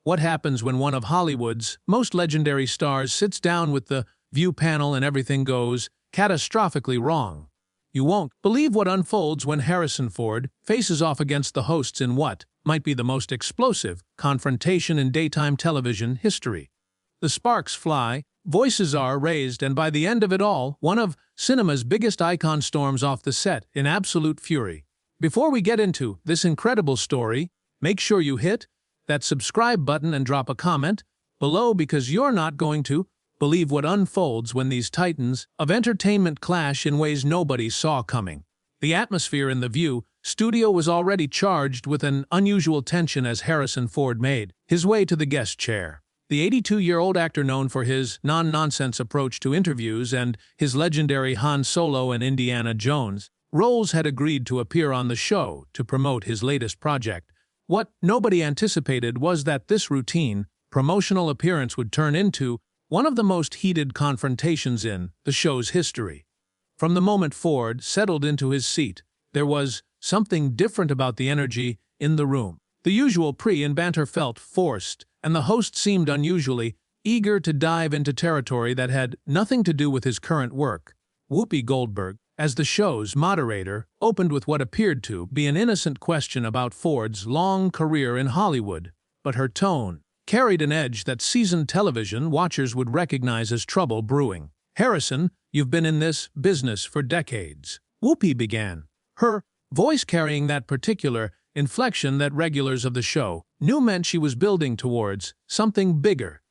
What happens when one of Hollywood's most legendary stars sits down with the view panel and everything goes catastrophically wrong? You won't believe what unfolds when Harrison Ford faces off against the hosts in what might be the most explosive confrontation in daytime television history. The sparks fly, voices are raised, and by the end of it all, one of cinema's biggest icons storms off the set in absolute fury. Before we get into this incredible story, make sure you hit that subscribe button and drop a comment below, because you're not going to believe what unfolds when these titans of entertainment clash in ways nobody saw coming. The atmosphere in the View studio was already charged with an unusual tension as Harrison Ford made his way to the guest chair. The 82-year-old actor, known for his non-nonsense approach to interviews and his legendary Han Solo and Indiana Jones roles, had agreed to appear on the show to promote his latest project. What nobody anticipated was that this routine, promotional appearance would turn into one of the most heated confrontations in the show's history. From the moment Ford settled into his seat, there was something different about the energy in the room. The usual pre- and banter felt forced, and the host seemed unusually eager to dive into territory that had nothing to do with his current work. Whoopi Goldberg, as the show's moderator, opened with what appeared to be an innocent question about Ford's long career in Hollywood, but her tone carried an edge that seasoned television watchers would recognize as trouble brewing. "Harrison, you've been in this business for decades," Whoopi began, her voice carrying that particular inflection that regulars of the show knew meant she was building towards something bigger.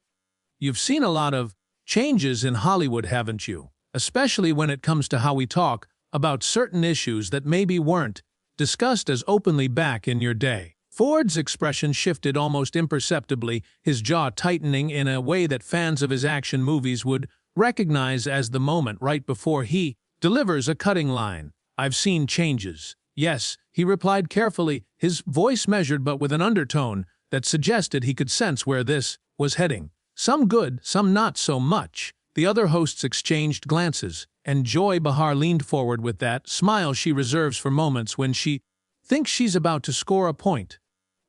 "You've seen a lot of changes in Hollywood, haven't you? Especially when it comes to how we talk about certain issues that maybe weren't discussed as openly back in your day." Ford's expression shifted almost imperceptibly, his jaw tightening in a way that fans of his action movies would recognize as the moment right before he delivers a cutting line. "I've seen changes. Yes," he replied carefully, his voice measured but with an undertone that suggested he could sense where this was heading. "Some good, some not so much." The other hosts exchanged glances, and Joy Behar leaned forward with that smile she reserves for moments when she thinks she's about to score a point.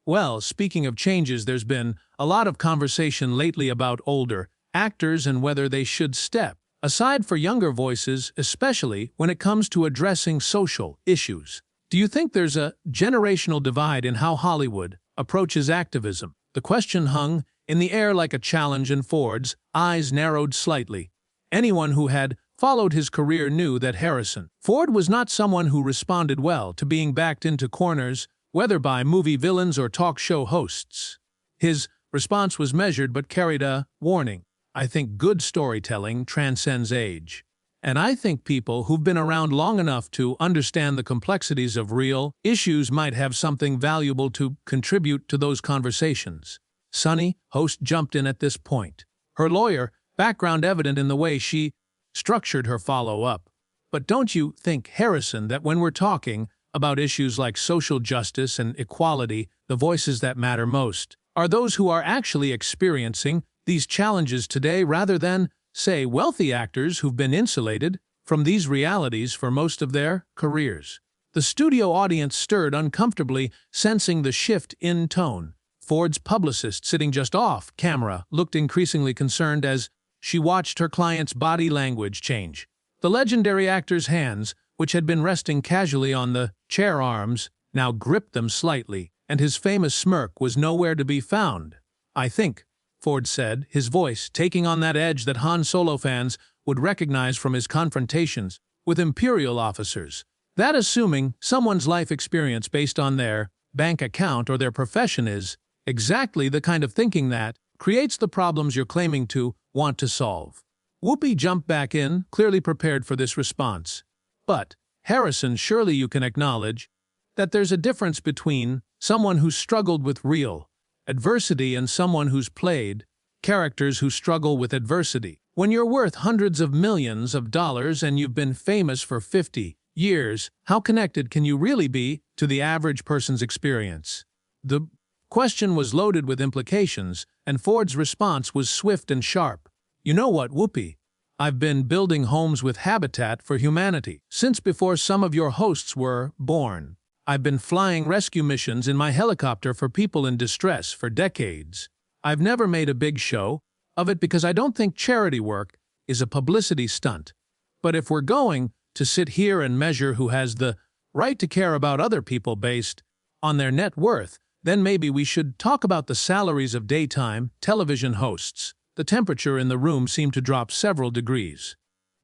"Well, speaking of changes, there's been a lot of conversation lately about older actors and whether they should step aside for younger voices, especially when it comes to addressing social issues. Do you think there's a generational divide in how Hollywood approaches activism?" The question hung in the air like a challenge, and Ford's eyes narrowed slightly. Anyone who had followed his career knew that Harrison Ford was not someone who responded well to being backed into corners, whether by movie villains or talk show hosts. His response was measured but carried a warning. "I think good storytelling transcends age. And I think people who've been around long enough to understand the complexities of real issues might have something valuable to contribute to those conversations." Sunny, host, jumped in at this point, her lawyer background evident in the way she structured her follow-up. "But don't you think, Harrison, that when we're talking about issues like social justice and equality, the voices that matter most are those who are actually experiencing these challenges today, rather than, say, wealthy actors who've been insulated from these realities for most of their careers?" The studio audience stirred uncomfortably, sensing the shift in tone. Ford's publicist, sitting just off camera, looked increasingly concerned as she watched her client's body language change. The legendary actor's hands, which had been resting casually on the chair arms, now gripped them slightly, and his famous smirk was nowhere to be found. "I think," Ford said, his voice taking on that edge that Han Solo fans would recognize from his confrontations with Imperial officers, "that assuming someone's life experience based on their bank account or their profession is exactly the kind of thinking that creates the problems you're claiming to want to solve." Whoopi jumped back in, clearly prepared for this response. "But, Harrison, surely you can acknowledge that there's a difference between someone who's struggled with real adversity and someone who's played characters who struggle with adversity. When you're worth hundreds of millions of dollars and you've been famous for 50 years, how connected can you really be to the average person's experience?" The question was loaded with implications, and Ford's response was swift and sharp. "You know what, Whoopi? I've been building homes with Habitat for Humanity since before some of your hosts were born. I've been flying rescue missions in my helicopter for people in distress for decades. I've never made a big show of it because I don't think charity work is a publicity stunt. But if we're going to sit here and measure who has the right to care about other people based on their net worth, then maybe we should talk about the salaries of daytime television hosts. The temperature in the room seemed to drop several degrees.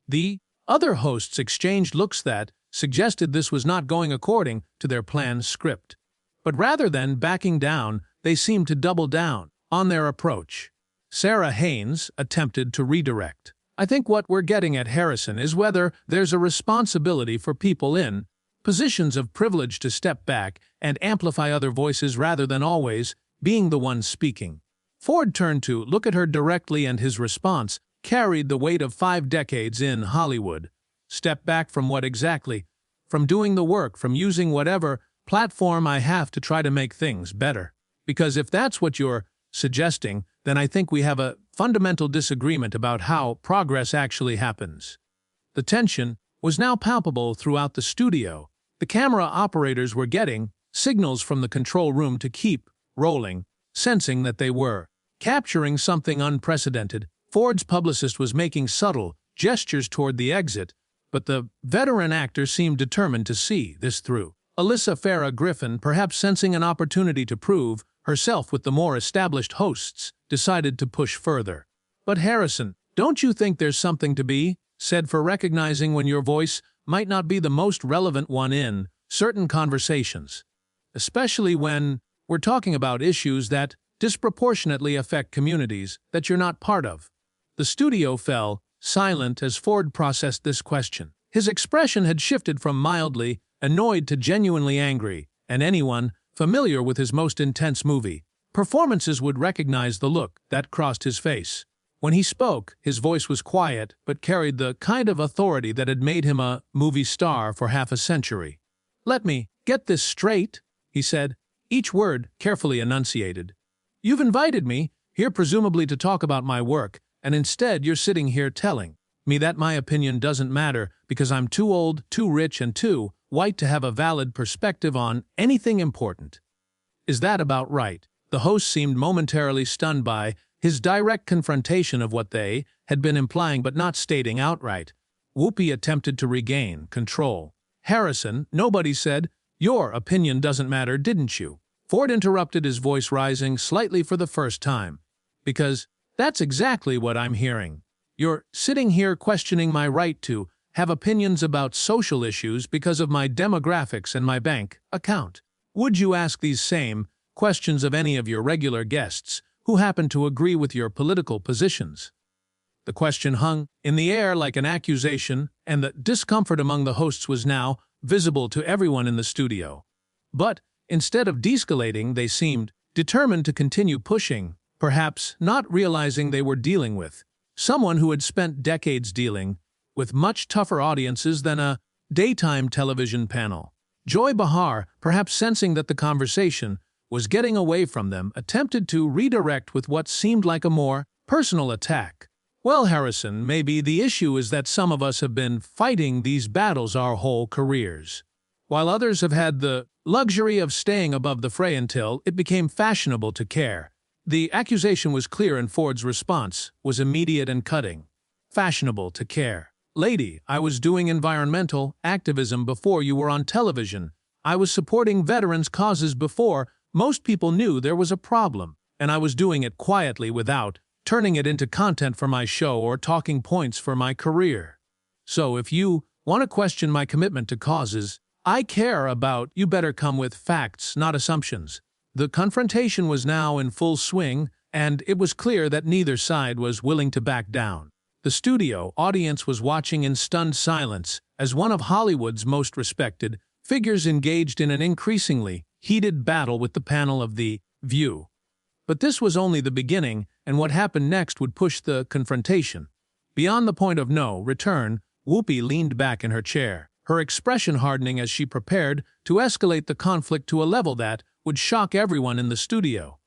The other hosts exchanged looks that suggested this was not going according to their planned script. But rather than backing down, they seemed to double down on their approach. Sarah Haynes attempted to redirect. I think what we're getting at, Harrison, is whether there's a responsibility for people in positions of privilege to step back and amplify other voices rather than always being the one speaking. Ford turned to look at her directly, and his response carried the weight of 5 decades in Hollywood. Step back from what exactly? From doing the work, from using whatever platform I have to try to make things better. Because if that's what you're suggesting, then I think we have a fundamental disagreement about how progress actually happens. The tension was now palpable throughout the studio. The camera operators were getting signals from the control room to keep rolling, sensing that they were capturing something unprecedented. Ford's publicist was making subtle gestures toward the exit, but the veteran actor seemed determined to see this through. Alyssa Farah Griffin, perhaps sensing an opportunity to prove herself with the more established hosts, decided to push further. But Harrison, don't you think there's something to be said for recognizing when your voice might not be the most relevant one in certain conversations, especially when we're talking about issues that disproportionately affect communities that you're not part of? The studio fell silent as Ford processed this question. His expression had shifted from mildly annoyed to genuinely angry, and anyone familiar with his most intense movie performances would recognize the look that crossed his face. When he spoke, his voice was quiet but carried the kind of authority that had made him a movie star for half a century. "Let me get this straight," he said, each word carefully enunciated. "You've invited me here presumably to talk about my work, and instead you're sitting here telling me that my opinion doesn't matter because I'm too old, too rich, and too white to have a valid perspective on anything important. Is that about right?" The host seemed momentarily stunned by his direct confrontation of what they had been implying but not stating outright. Whoopi attempted to regain control. "Harrison, nobody said your opinion doesn't matter, didn't you?" Ford interrupted, his voice rising slightly for the first time. "Because that's exactly what I'm hearing. You're sitting here questioning my right to have opinions about social issues because of my demographics and my bank account. Would you ask these same questions of any of your regular guests who happen to agree with your political positions?" The question hung in the air like an accusation, and the discomfort among the hosts was now visible to everyone in the studio. But instead of de-escalating, they seemed determined to continue pushing, perhaps not realizing they were dealing with someone who had spent decades dealing with much tougher audiences than a daytime television panel. Joy Behar, perhaps sensing that the conversation was getting away from them, attempted to redirect with what seemed like a more personal attack. "Well, Harrison, maybe the issue is that some of us have been fighting these battles our whole careers, while others have had the luxury of staying above the fray until it became fashionable to care." The accusation was clear, and Ford's response was immediate and cutting. "Fashionable to care. Lady, I was doing environmental activism before you were on television. I was supporting veterans' causes before most people knew there was a problem, and I was doing it quietly without turning it into content for my show or talking points for my career. So if you want to question my commitment to causes I care about, you better come with facts, not assumptions." The confrontation was now in full swing, and it was clear that neither side was willing to back down. The studio audience was watching in stunned silence as one of Hollywood's most respected figures engaged in an increasingly heated battle with the panel of The View. But this was only the beginning, and what happened next would push the confrontation beyond the point of no return. Whoopi leaned back in her chair, her expression hardening as she prepared to escalate the conflict to a level that would shock everyone in the studio.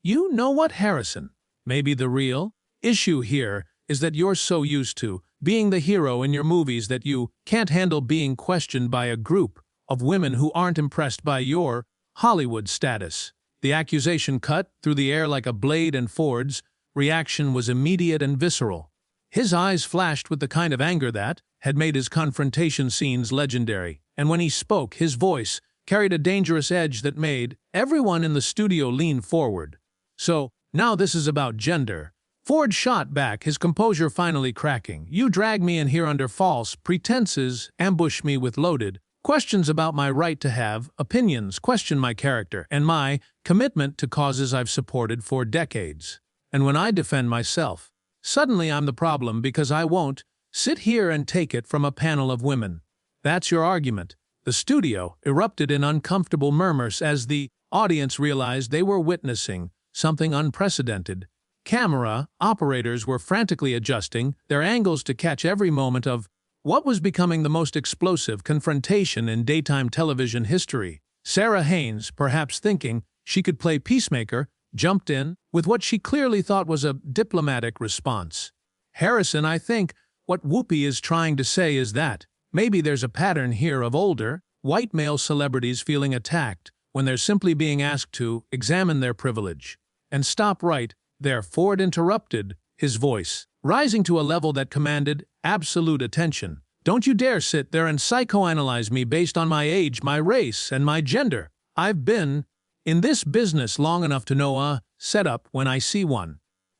"You know what, Harrison? Maybe the real issue here is that you're so used to being the hero in your movies that you can't handle being questioned by a group of women who aren't impressed by your Hollywood status." The accusation cut through the air like a blade, and Ford's reaction was immediate and visceral. His eyes flashed with the kind of anger that had made his confrontation scenes legendary, and when he spoke, his voice carried a dangerous edge that made everyone in the studio lean forward. "So, now this is about gender." Ford shot back, his composure finally cracking. "You drag me in here under false pretenses, ambush me with loaded questions about my right to have opinions, question my character and my commitment to causes I've supported for decades. And when I defend myself, suddenly I'm the problem because I won't sit here and take it from a panel of women. That's your argument." The studio erupted in uncomfortable murmurs as the audience realized they were witnessing something unprecedented. Camera operators were frantically adjusting their angles to catch every moment of what was becoming the most explosive confrontation in daytime television history. Sarah Haynes, perhaps thinking she could play peacemaker, jumped in with what she clearly thought was a diplomatic response. "Harrison, I think what Whoopi is trying to say is that maybe there's a pattern here of older, white male celebrities feeling attacked when they're simply being asked to examine their privilege. And stop right there," Ford interrupted, his voice rising to a level that commanded absolute attention. "Don't you dare sit there and psychoanalyze me based on my age, my race, and my gender. I've been in this business long enough to know a setup when I see one.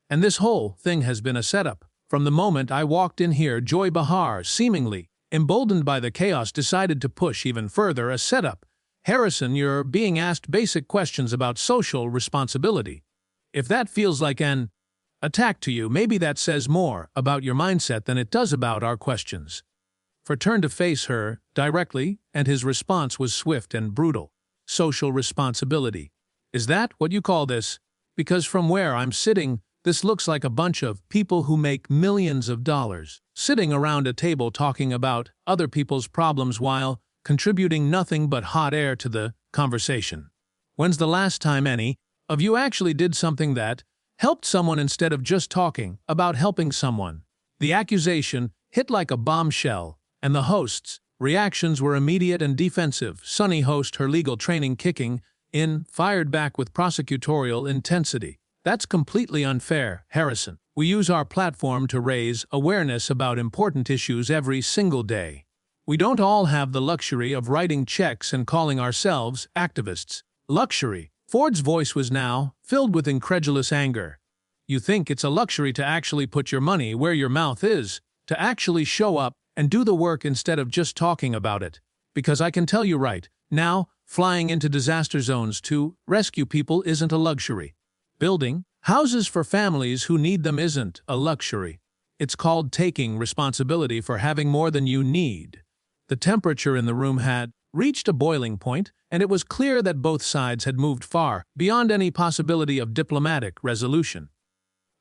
And this whole thing has been a setup. From the moment I walked in here, Joy Behar, seemingly emboldened by the chaos, decided to push even further a setup. Harrison, you're being asked basic questions about social responsibility. If that feels like an attack to you, maybe that says more about your mindset than it does about our questions." Ford turned to face her directly, and his response was swift and brutal. "Social responsibility. Is that what you call this? Because from where I'm sitting, this looks like a bunch of people who make millions of dollars, sitting around a table talking about other people's problems while contributing nothing but hot air to the conversation. When's the last time any of you actually did something that helped someone instead of just talking about helping someone?" The accusation hit like a bombshell, and the host's reactions were immediate and defensive. Sunny host, her legal training kicking in, fired back with prosecutorial intensity. "That's completely unfair, Harrison. We use our platform to raise awareness about important issues every single day. We don't all have the luxury of writing checks and calling ourselves activists." Luxury. Ford's voice was now filled with incredulous anger. "You think it's a luxury to actually put your money where your mouth is, to actually show up and do the work instead of just talking about it? Because I can tell you right now, flying into disaster zones to rescue people isn't a luxury. Building houses for families who need them isn't a luxury. It's called taking responsibility for having more than you need." The temperature in the room had reached a boiling point, and it was clear that both sides had moved far beyond any possibility of diplomatic resolution.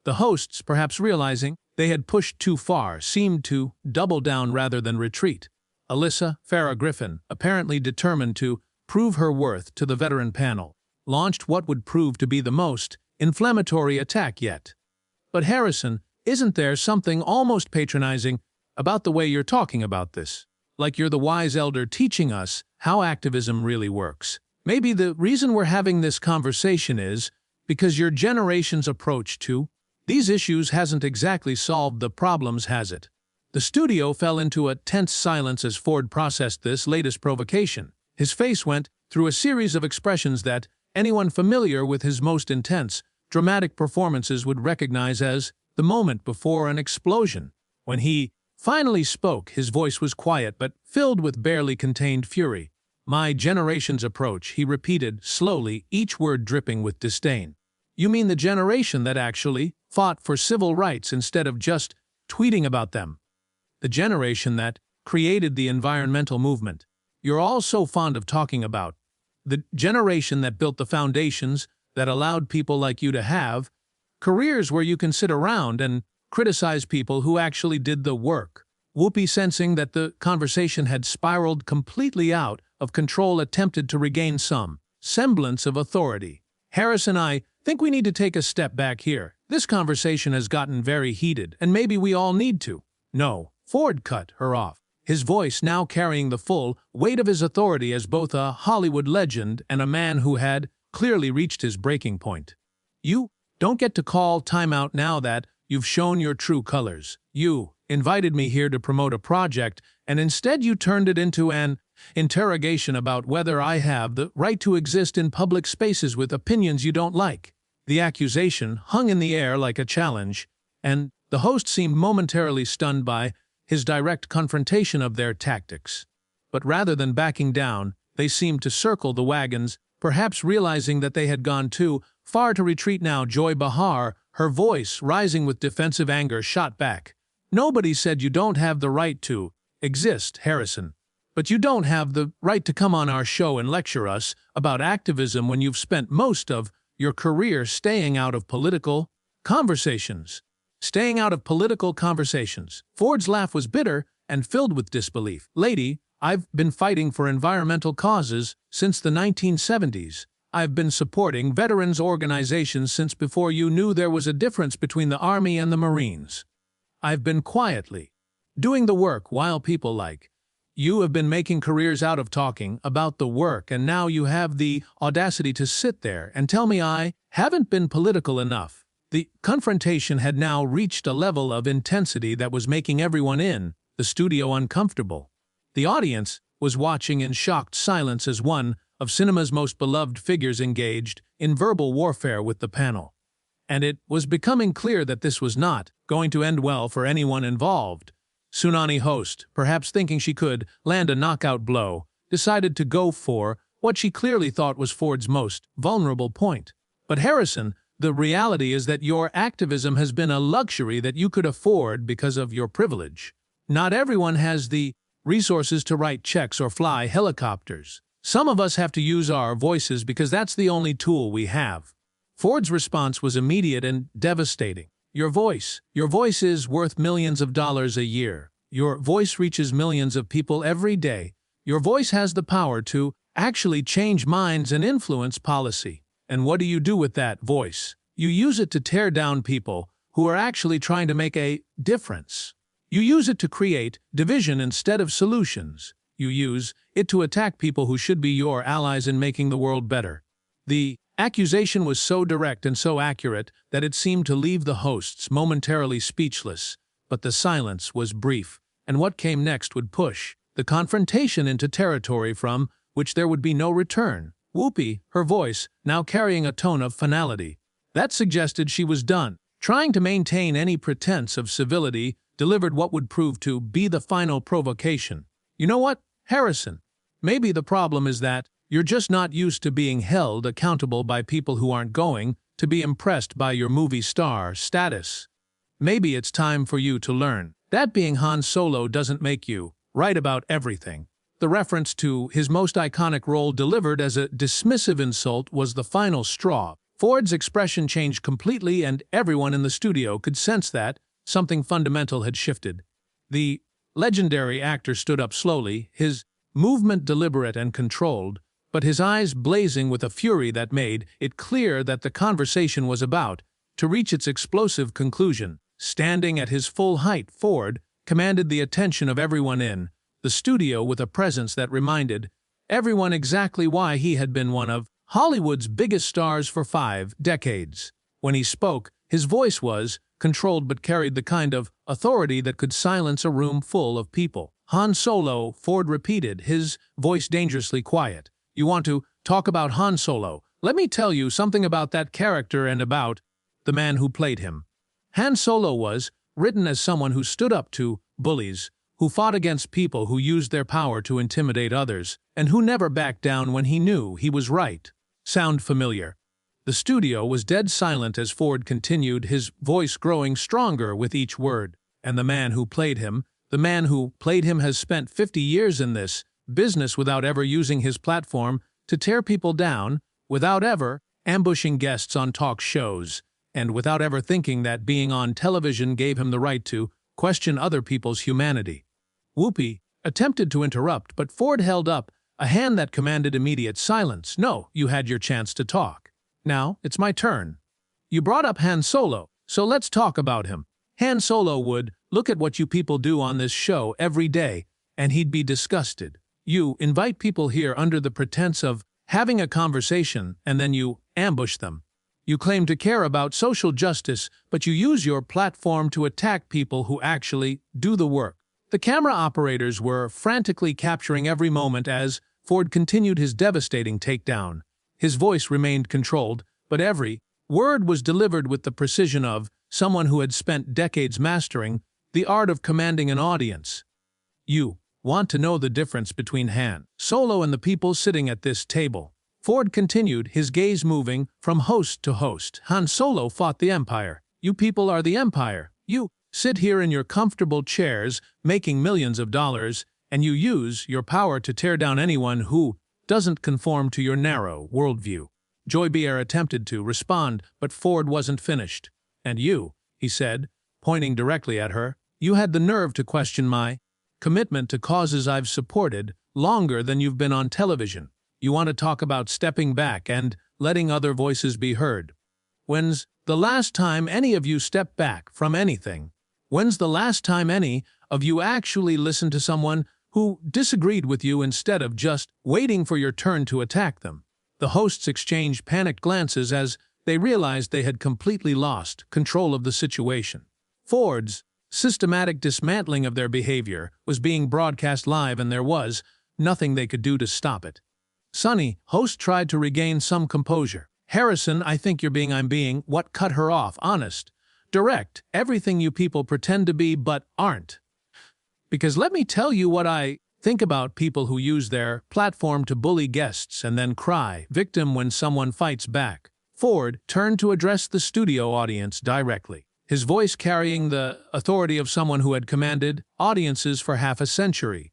The hosts, perhaps realizing they had pushed too far, seemed to double down rather than retreat. Alyssa Farah Griffin, apparently determined to prove her worth to the veteran panel, launched what would prove to be the most inflammatory attack yet. "But Harrison, isn't there something almost patronizing about the way you're talking about this? Like you're the wise elder teaching us how activism really works. Maybe the reason we're having this conversation is because your generation's approach to these issues hasn't exactly solved the problems, has it?" The studio fell into a tense silence as Ford processed this latest provocation. His face went through a series of expressions that anyone familiar with his most intense, dramatic performances would recognize as the moment before an explosion. When he finally spoke, his voice was quiet but filled with barely contained fury. "My generation's approach," he repeated slowly, each word dripping with disdain. "You mean the generation that actually fought for civil rights instead of just tweeting about them? The generation that created the environmental movement you're all so fond of talking about? The generation that built the foundations that allowed people like you to have careers where you can sit around and criticize people who actually did the work?" Whoopi, sensing that the conversation had spiraled completely out of control, attempted to regain some semblance of authority. "Harrison, I think we need to take a step back here. This conversation has gotten very heated, and maybe we all need to." "No," Ford cut her off, his voice now carrying the full weight of his authority as both a Hollywood legend and a man who had clearly reached his breaking point. You don't get to call timeout now that you've shown your true colors. You invited me here to promote a project, and instead you turned it into an interrogation about whether I have the right to exist in public spaces with opinions you don't like. The accusation hung in the air like a challenge, and the host seemed momentarily stunned by his direct confrontation of their tactics. But rather than backing down, they seemed to circle the wagons, perhaps realizing that they had gone too far to retreat now. Joy Behar, her voice rising with defensive anger, shot back. Nobody said you don't have the right to exist, Harrison. But you don't have the right to come on our show and lecture us about activism when you've spent most of your career staying out of political conversations. Staying out of political conversations. Ford's laugh was bitter and filled with disbelief. Lady, I've been fighting for environmental causes since the 1970s. I've been supporting veterans organizations since before you knew there was a difference between the Army and the Marines. I've been quietly doing the work while people like you have been making careers out of talking about the work, and now you have the audacity to sit there and tell me I haven't been political enough. The confrontation had now reached a level of intensity that was making everyone in the studio uncomfortable. The audience was watching in shocked silence as one of cinema's most beloved figures engaged in verbal warfare with the panel. And it was becoming clear that this was not going to end well for anyone involved. Tsunami host, perhaps thinking she could land a knockout blow, decided to go for what she clearly thought was Ford's most vulnerable point. But Harrison, the reality is that your activism has been a luxury that you could afford because of your privilege. Not everyone has the resources to write checks or fly helicopters. Some of us have to use our voices because that's the only tool we have. Ford's response was immediate and devastating. Your voice is worth millions of dollars a year. Your voice reaches millions of people every day. Your voice has the power to actually change minds and influence policy. And what do you do with that voice? You use it to tear down people who are actually trying to make a difference. You use it to create division instead of solutions. You use it to attack people who should be your allies in making the world better. The accusation was so direct and so accurate that it seemed to leave the hosts momentarily speechless, but the silence was brief, and what came next would push the confrontation into territory from which there would be no return. Whoopi, her voice now carrying a tone of finality, that suggested she was done. Trying to maintain any pretense of civility, delivered what would prove to be the final provocation. You know what, Harrison? Maybe the problem is that you're just not used to being held accountable by people who aren't going to be impressed by your movie star status. Maybe it's time for you to learn that being Han Solo doesn't make you right about everything. The reference to his most iconic role delivered as a dismissive insult was the final straw. Ford's expression changed completely, and everyone in the studio could sense that something fundamental had shifted. The legendary actor stood up slowly, his movement deliberate and controlled, but his eyes blazing with a fury that made it clear that the conversation was about to reach its explosive conclusion. Standing at his full height, Ford commanded the attention of everyone in the studio with a presence that reminded everyone exactly why he had been one of Hollywood's biggest stars for 5 decades. When he spoke, his voice was controlled but carried the kind of authority that could silence a room full of people. Han Solo, Ford repeated, his voice dangerously quiet. You want to talk about Han Solo? Let me tell you something about that character and about the man who played him. Han Solo was written as someone who stood up to bullies, who fought against people who used their power to intimidate others, and who never backed down when he knew he was right. Sound familiar? The studio was dead silent as Ford continued, his voice growing stronger with each word. And the man who played him has spent 50 years in this business without ever using his platform to tear people down, without ever ambushing guests on talk shows, and without ever thinking that being on television gave him the right to question other people's humanity. Whoopi attempted to interrupt, but Ford held up a hand that commanded immediate silence. No, you had your chance to talk. Now, it's my turn. You brought up Han Solo, so let's talk about him. Han Solo would look at what you people do on this show every day, and he'd be disgusted. You invite people here under the pretense of having a conversation, and then you ambush them. You claim to care about social justice, but you use your platform to attack people who actually do the work. The camera operators were frantically capturing every moment as Ford continued his devastating takedown. His voice remained controlled, but every word was delivered with the precision of someone who had spent decades mastering the art of commanding an audience. You want to know the difference between Han Solo and the people sitting at this table. Ford continued, his gaze moving from host to host. Han Solo fought the Empire. You people are the Empire. You sit here in your comfortable chairs, making millions of dollars, and you use your power to tear down anyone who doesn't conform to your narrow worldview. Joy Behar attempted to respond, but Ford wasn't finished. And you, he said, pointing directly at her, you had the nerve to question my commitment to causes I've supported longer than you've been on television. You want to talk about stepping back and letting other voices be heard. When's the last time any of you stepped back from anything? When's the last time any of you actually listened to someone who disagreed with you instead of just waiting for your turn to attack them? The hosts exchanged panicked glances as they realized they had completely lost control of the situation. Ford's systematic dismantling of their behavior was being broadcast live, and there was nothing they could do to stop it. Sonny, host, tried to regain some composure. Harrison, I think I'm being what cut her off, honest. Direct, everything you people pretend to be but aren't. Because let me tell you what I think about people who use their platform to bully guests and then cry victim when someone fights back. Ford turned to address the studio audience directly, his voice carrying the authority of someone who had commanded audiences for half a century.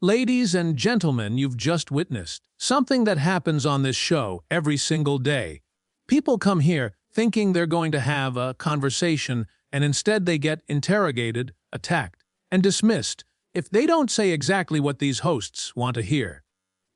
Ladies and gentlemen, you've just witnessed something that happens on this show every single day. People come here thinking they're going to have a conversation, and instead they get interrogated, attacked, and dismissed if they don't say exactly what these hosts want to hear.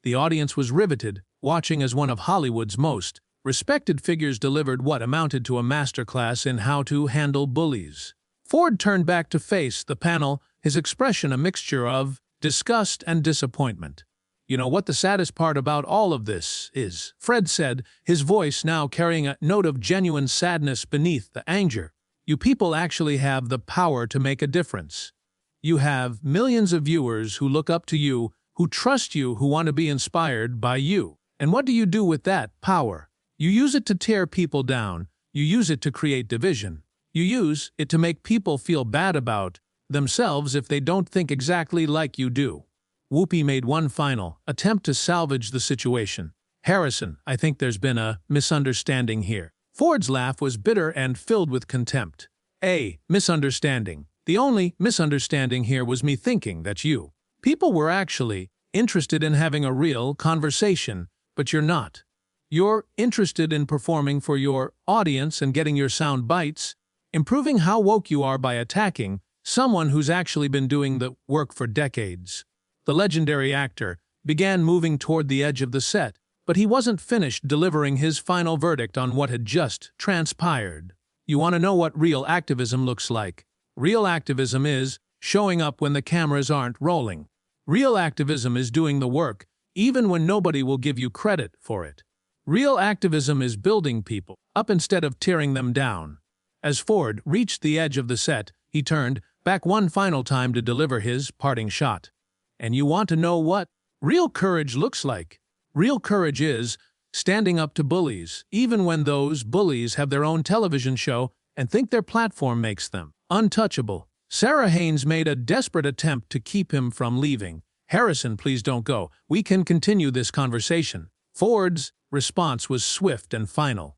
The audience was riveted, watching as one of Hollywood's most respected figures delivered what amounted to a masterclass in how to handle bullies. Ford turned back to face the panel, his expression a mixture of disgust and disappointment. You know what the saddest part about all of this is? Fred said, his voice now carrying a note of genuine sadness beneath the anger. You people actually have the power to make a difference. You have millions of viewers who look up to you, who trust you, who want to be inspired by you. And what do you do with that power? You use it to tear people down. You use it to create division. You use it to make people feel bad about themselves if they don't think exactly like you do. Whoopi made one final attempt to salvage the situation. Harrison, I think there's been a misunderstanding here. Ford's laugh was bitter and filled with contempt. A misunderstanding. The only misunderstanding here was me thinking that you people were actually interested in having a real conversation, but you're not. You're interested in performing for your audience and getting your sound bites, improving how woke you are by attacking someone who's actually been doing the work for decades. The legendary actor began moving toward the edge of the set, but he wasn't finished delivering his final verdict on what had just transpired. You want to know what real activism looks like? Real activism is showing up when the cameras aren't rolling. Real activism is doing the work, even when nobody will give you credit for it. Real activism is building people up instead of tearing them down. As Ford reached the edge of the set, he turned back one final time to deliver his parting shot. And you want to know what real courage looks like? Real courage is standing up to bullies, even when those bullies have their own television show and think their platform makes them untouchable. Sarah Haynes made a desperate attempt to keep him from leaving. Harrison, please don't go. We can continue this conversation. Ford's response was swift and final.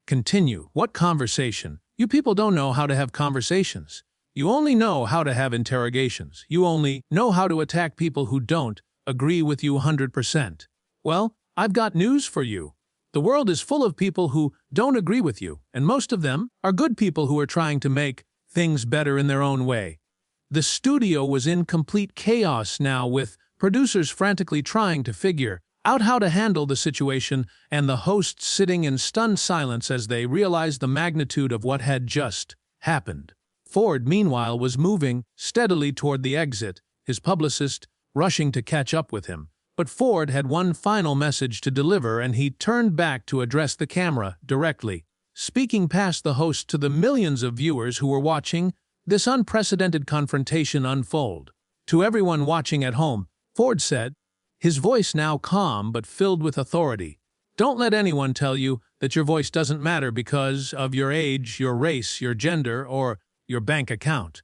Continue? What conversation? You people don't know how to have conversations. You only know how to have interrogations. You only know how to attack people who don't agree with you 100%. Well, I've got news for you. The world is full of people who don't agree with you, and most of them are good people who are trying to make things better in their own way. The studio was in complete chaos now, with producers frantically trying to figure out how to handle the situation, and the hosts sitting in stunned silence as they realized the magnitude of what had just happened. Ford, meanwhile, was moving steadily toward the exit, his publicist rushing to catch up with him. But Ford had one final message to deliver, and he turned back to address the camera directly, speaking past the host to the millions of viewers who were watching this unprecedented confrontation unfold. To everyone watching at home, Ford said, his voice now calm but filled with authority, "Don't let anyone tell you that your voice doesn't matter because of your age, your race, your gender, or your bank account.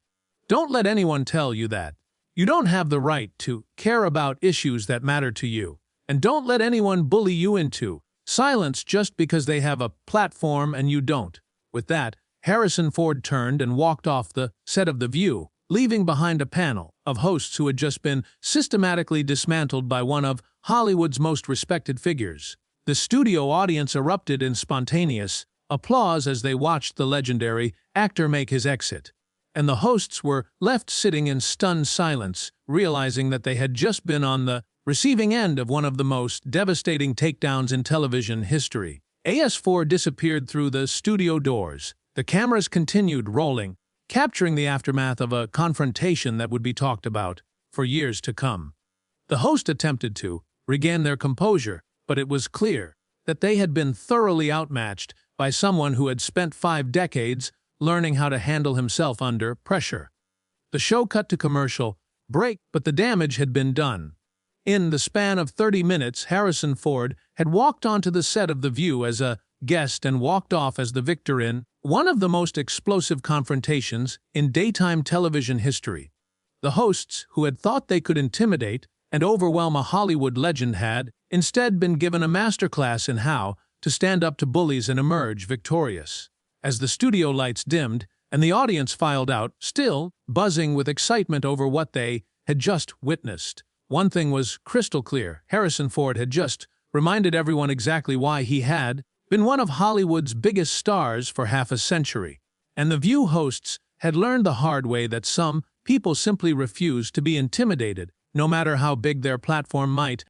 Don't let anyone tell you that. You don't have the right to care about issues that matter to you. And don't let anyone bully you into silence just because they have a platform and you don't." With that, Harrison Ford turned and walked off the set of The View, leaving behind a panel of hosts who had just been systematically dismantled by one of Hollywood's most respected figures. The studio audience erupted in spontaneous applause as they watched the legendary actor make his exit, and the hosts were left sitting in stunned silence, realizing that they had just been on the receiving end of one of the most devastating takedowns in television history. As Ford disappeared through the studio doors, the cameras continued rolling, capturing the aftermath of a confrontation that would be talked about for years to come. The host attempted to regain their composure, but it was clear that they had been thoroughly outmatched by someone who had spent 5 decades learning how to handle himself under pressure. The show cut to commercial break, but the damage had been done. In the span of 30 minutes, Harrison Ford had walked onto the set of The View as a guest and walked off as the victor in one of the most explosive confrontations in daytime television history. The hosts, who had thought they could intimidate and overwhelm a Hollywood legend, had instead been given a masterclass in how to stand up to bullies and emerge victorious. As the studio lights dimmed and the audience filed out, still buzzing with excitement over what they had just witnessed, one thing was crystal clear: Harrison Ford had just reminded everyone exactly why he had been one of Hollywood's biggest stars for half a century. And The View hosts had learned the hard way that some people simply refuse to be intimidated, no matter how big their platform might